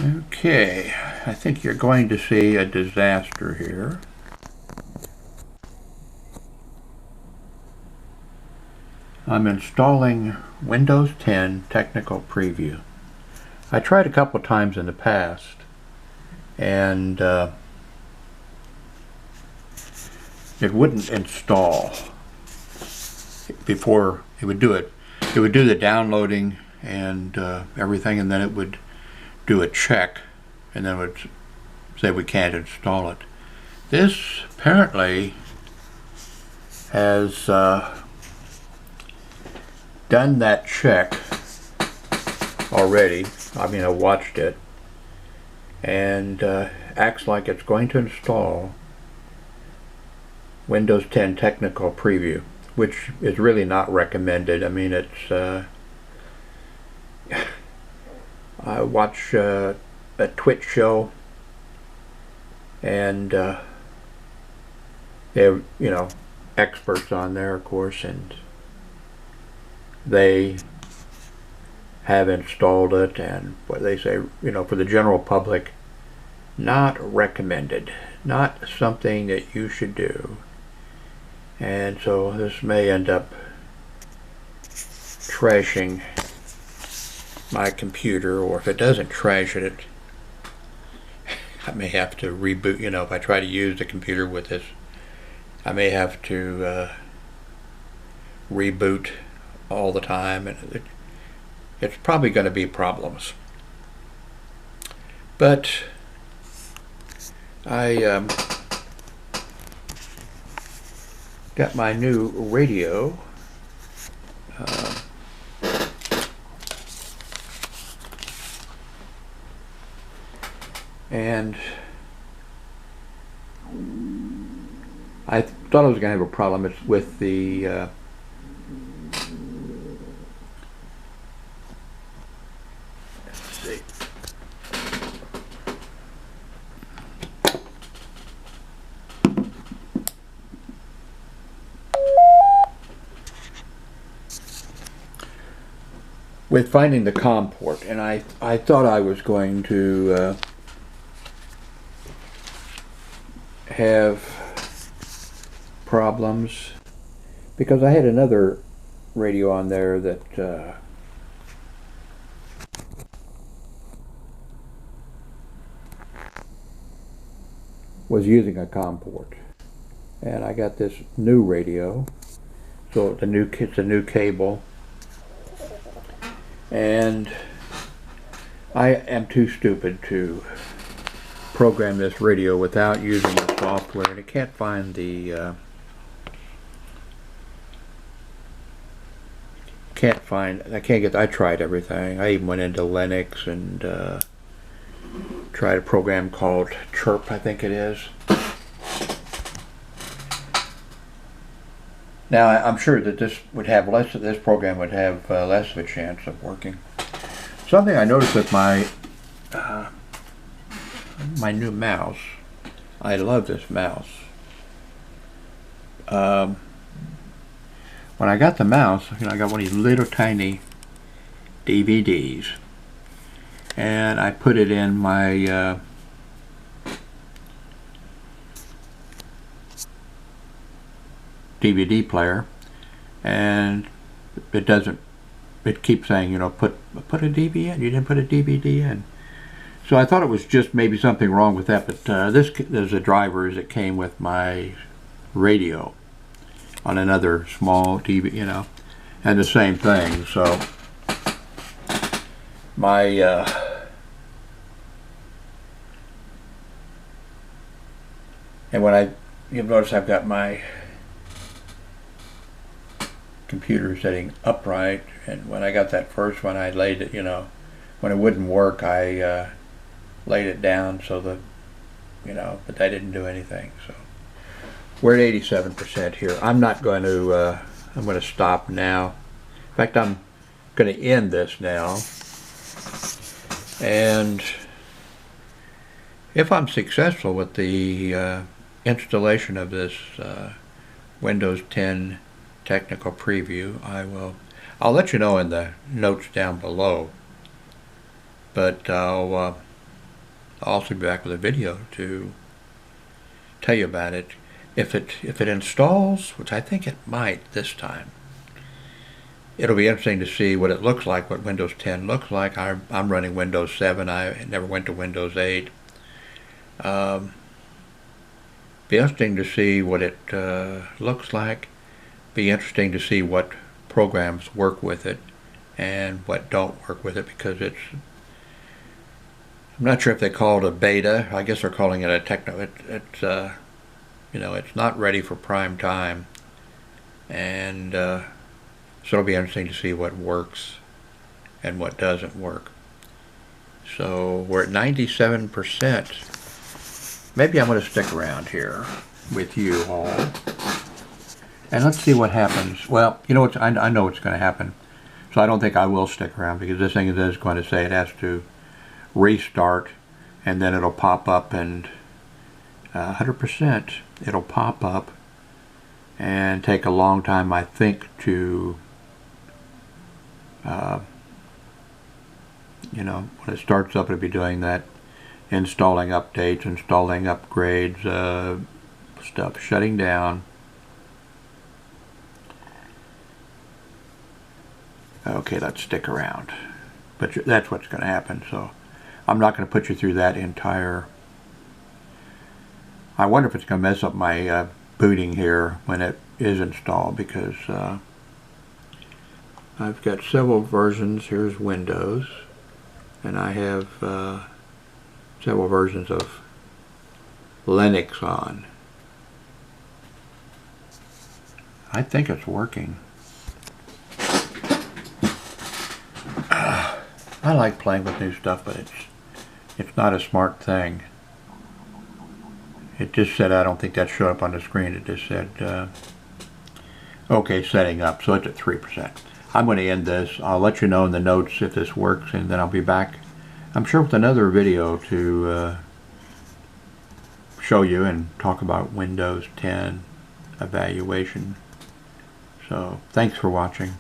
Okay, I think you're going to see a disaster here. I'm installing Windows 10 Technical Preview. I tried a couple times in the past, and it wouldn't install before it would do it. It would do the downloading and everything, and then it would do a check, and then it would say we can't install it. This apparently has done that check already. I mean, I watched it, and acts like it's going to install Windows 10 Technical Preview, which is really not recommended. I mean, it's I watch a Twitch show, and they have, experts on there, of course, and they have installed it, and what they say, for the general public, not recommended, not something that you should do. And so this may end up trashing my computer, or if it doesn't trash it, I may have to reboot. If I try to use the computer with this, I may have to reboot all the time, and it's probably going to be problems. But I got my new radio. And I thought I was going to have a problem. It's with the let's see. With finding the COM port, and I thought I was going to have problems because I had another radio on there that was using a COM port, and I got this new radio, so it's a new cable, and I am too stupid to program this radio without using the software, and it can't find the I tried everything. I even went into Linux and tried a program called Chirp, I think it is. Now I'm sure that this program would have less of a chance of working. Something I noticed with my new mouse, I love this mouse. When I got the mouse, I got one of these little tiny DVDs, and I put it in my DVD player, and it keeps saying, put a DVD in. You didn't put a DVD in. So I thought it was just maybe something wrong with that, but there's a drivers that came with my radio on another small TV, and the same thing. So my and you'll notice I've got my computer setting upright, and when I got that first one, I laid it, when it wouldn't work, I laid it down so that, but that didn't do anything. So we're at 87% here. I'm not going to, I'm going to stop now. In fact, I'm going to end this now. And if I'm successful with the installation of this Windows 10 Technical Preview, I'll let you know in the notes down below. But I'll I'll also be back with a video to tell you about it. If it installs, which I think it might this time, it'll be interesting to see what it looks like, what Windows 10 looks like. I'm running Windows 7. I never went to Windows 8. Be interesting to see what it looks like. Be interesting to see what programs work with it and what don't work with it, because I'm not sure if they call it a beta. I guess they're calling it a techno. It's not ready for prime time, and so it'll be interesting to see what works and what doesn't work. So we're at 97%. Maybe I'm going to stick around here with you all, and let's see what happens. Well, you know what? I know what's going to happen, so I don't think I will stick around, because this thing is going to say it has to restart, and then it'll pop up, and 100% it'll pop up and take a long time, I think, to when it starts up, it'll be doing that, installing updates, installing upgrades, stuff shutting down. Okay, let's stick around, but that's what's going to happen. So I'm not going to put you through that entire. I wonder if it's going to mess up my booting here when it is installed, because I've got several versions. Here's Windows, and I have several versions of Linux on. I think it's working. I like playing with new stuff, but it's not a smart thing. It just said, I don't think that showed up on the screen. It just said, okay, setting up. So it's at 3%. I'm going to end this. I'll let you know in the notes if this works, and then I'll be back, I'm sure, with another video to show you and talk about Windows 10 evaluation. So thanks for watching.